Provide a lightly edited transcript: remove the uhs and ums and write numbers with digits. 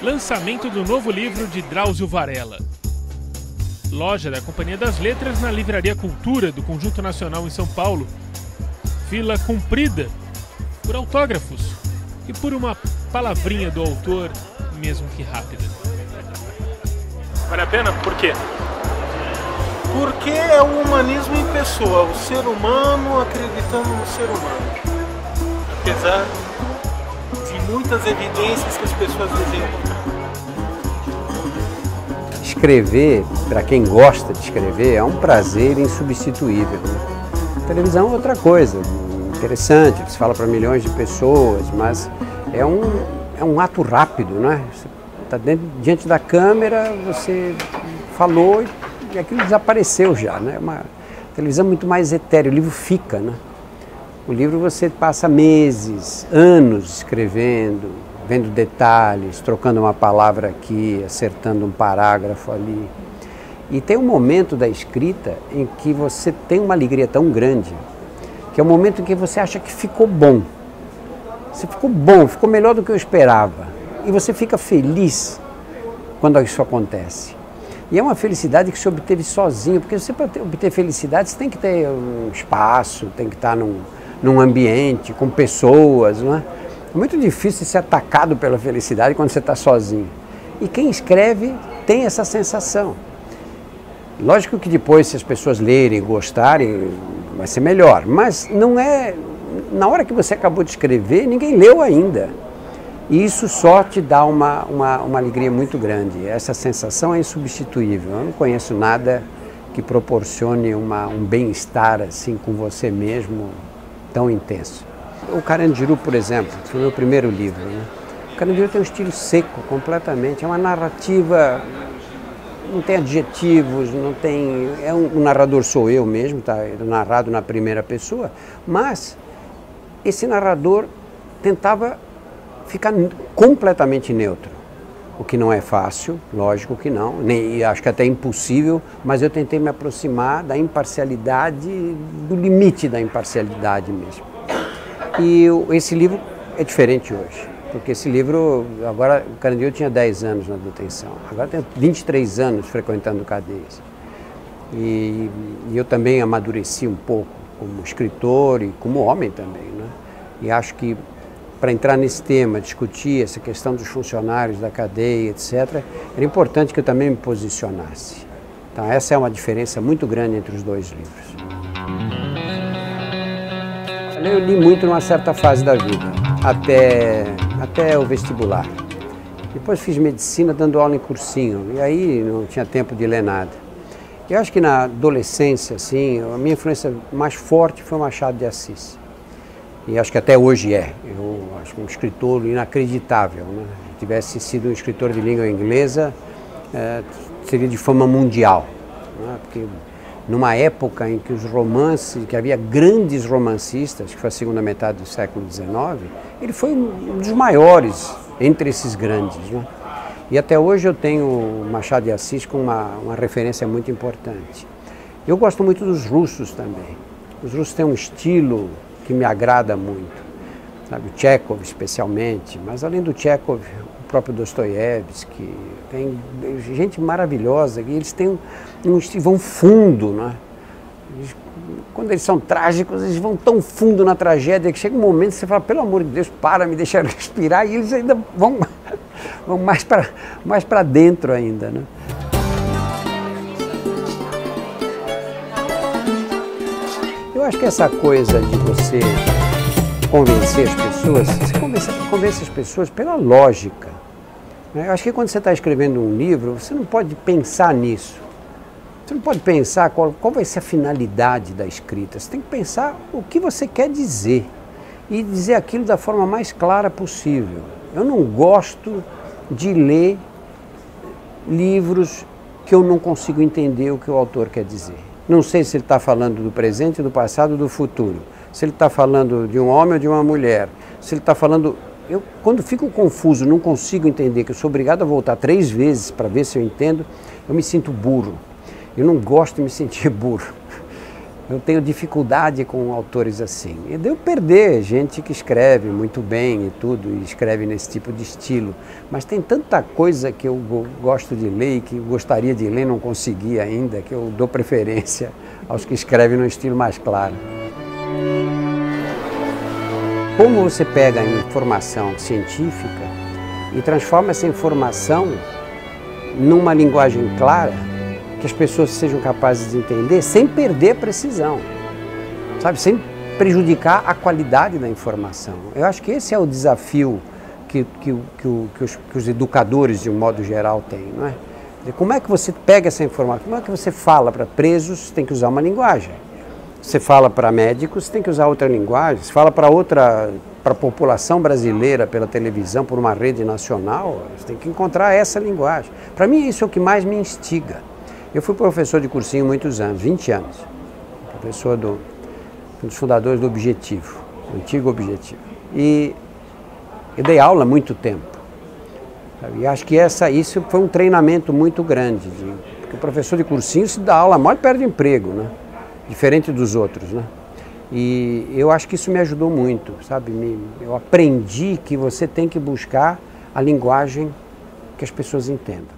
Lançamento do novo livro de Drauzio Varela. Loja da Companhia das Letras na Livraria Cultura do Conjunto Nacional em São Paulo. Fila comprida por autógrafos e por uma palavrinha do autor, mesmo que rápida. Vale a pena? Por quê? Porque é o humanismo em pessoa, o ser humano acreditando no ser humano. Apesar de muitas evidências que as pessoas dizem contrário. Escrever, para quem gosta de escrever, é um prazer insubstituível. A televisão é outra coisa, interessante, você fala para milhões de pessoas, mas é um ato rápido, né? Você está diante da câmera, você falou e aquilo desapareceu já, né? Uma televisão muito mais etérea, o livro fica, né? O livro você passa meses, anos escrevendo, vendo detalhes, trocando uma palavra aqui, acertando um parágrafo ali. E tem um momento da escrita em que você tem uma alegria tão grande, que é o momento em que você acha que ficou bom. Você ficou bom, ficou melhor do que eu esperava. E você fica feliz quando isso acontece. E é uma felicidade que se obteve sozinho, porque você, para obter felicidade, você tem que ter um espaço, tem que estar num ambiente, com pessoas, não é? É muito difícil ser atacado pela felicidade quando você está sozinho. E quem escreve tem essa sensação. Lógico que depois, se as pessoas lerem e gostarem, vai ser melhor. Mas não é... Na hora que você acabou de escrever, ninguém leu ainda. E isso só te dá uma alegria muito grande. Essa sensação é insubstituível. Eu não conheço nada que proporcione um bem-estar assim com você mesmo tão intenso. O Carandiru, por exemplo, que foi o meu primeiro livro, né? O Carandiru tem um estilo seco completamente, é uma narrativa, não tem adjetivos, não tem... O narrador sou eu mesmo, está narrado na primeira pessoa, mas esse narrador tentava ficar completamente neutro, o que não é fácil, lógico que não, e acho que até impossível, mas eu tentei me aproximar da imparcialidade, do limite da imparcialidade mesmo. E esse livro é diferente hoje, porque esse livro, agora o Carandiru tinha 10 anos na detenção, agora tem 23 anos frequentando cadeias. E eu também amadureci um pouco como escritor e como homem também, né? E acho que para entrar nesse tema, discutir essa questão dos funcionários da cadeia, etc., era importante que eu também me posicionasse. Então essa é uma diferença muito grande entre os dois livros. Eu li muito numa certa fase da vida, até o vestibular. Depois fiz medicina dando aula em cursinho, e aí não tinha tempo de ler nada. Eu acho que na adolescência, assim, a minha influência mais forte foi o Machado de Assis. E acho que até hoje é. Eu acho um escritor inacreditável, né? Se tivesse sido um escritor de língua inglesa, seria de fama mundial, né? Porque numa época em que os romances, que havia grandes romancistas, que foi a segunda metade do século XIX, ele foi um dos maiores entre esses grandes, né? E até hoje eu tenho o Machado de Assis como uma referência muito importante. Eu gosto muito dos russos também. Os russos têm um estilo que me agrada muito, sabe? O Tchekhov especialmente, mas além do Tchekhov, o próprio Dostoiévski, tem gente maravilhosa, e eles têm um estilo, vão fundo, né? Quando eles são trágicos, eles vão tão fundo na tragédia que chega um momento que você fala, pelo amor de Deus, para, me deixa respirar, e eles ainda vão mais para dentro ainda, né? Eu acho que essa coisa de você convencer as pessoas, você convence as pessoas pela lógica, né? Eu acho que quando você está escrevendo um livro, você não pode pensar nisso. Você não pode pensar qual vai ser a finalidade da escrita. Você tem que pensar o que você quer dizer e dizer aquilo da forma mais clara possível. Eu não gosto de ler livros que eu não consigo entender o que o autor quer dizer. Não sei se ele está falando do presente, do passado, do futuro. Se ele está falando de um homem ou de uma mulher. Se ele está falando... quando fico confuso, não consigo entender, que eu sou obrigado a voltar 3 vezes para ver se eu entendo, eu me sinto burro. Eu não gosto de me sentir burro. Eu tenho dificuldade com autores assim. E deu perder gente que escreve muito bem e tudo, e escreve nesse tipo de estilo. Mas tem tanta coisa que eu gosto de ler e que gostaria de ler, não consegui ainda, que eu dou preferência aos que escrevem no estilo mais claro. Como você pega a informação científica e transforma essa informação numa linguagem clara, que as pessoas sejam capazes de entender, sem perder a precisão, sabe? Sem prejudicar a qualidade da informação. Eu acho que esse é o desafio que os educadores, de um modo geral, têm, não é? Como é que você pega essa informação? Como é que você fala para presos? Tem que usar uma linguagem. Você fala para médicos, tem que usar outra linguagem. Você fala para a população brasileira pela televisão, por uma rede nacional, você tem que encontrar essa linguagem. Para mim, isso é o que mais me instiga. Eu fui professor de cursinho muitos anos, 20 anos. Professor um dos fundadores do Objetivo, do antigo Objetivo. E eu dei aula há muito tempo. E acho que isso foi um treinamento muito grande. Porque o professor de cursinho, se dá aula mal, perde emprego, né? Diferente dos outros, né? E eu acho que isso me ajudou muito, sabe? Eu aprendi que você tem que buscar a linguagem que as pessoas entendam.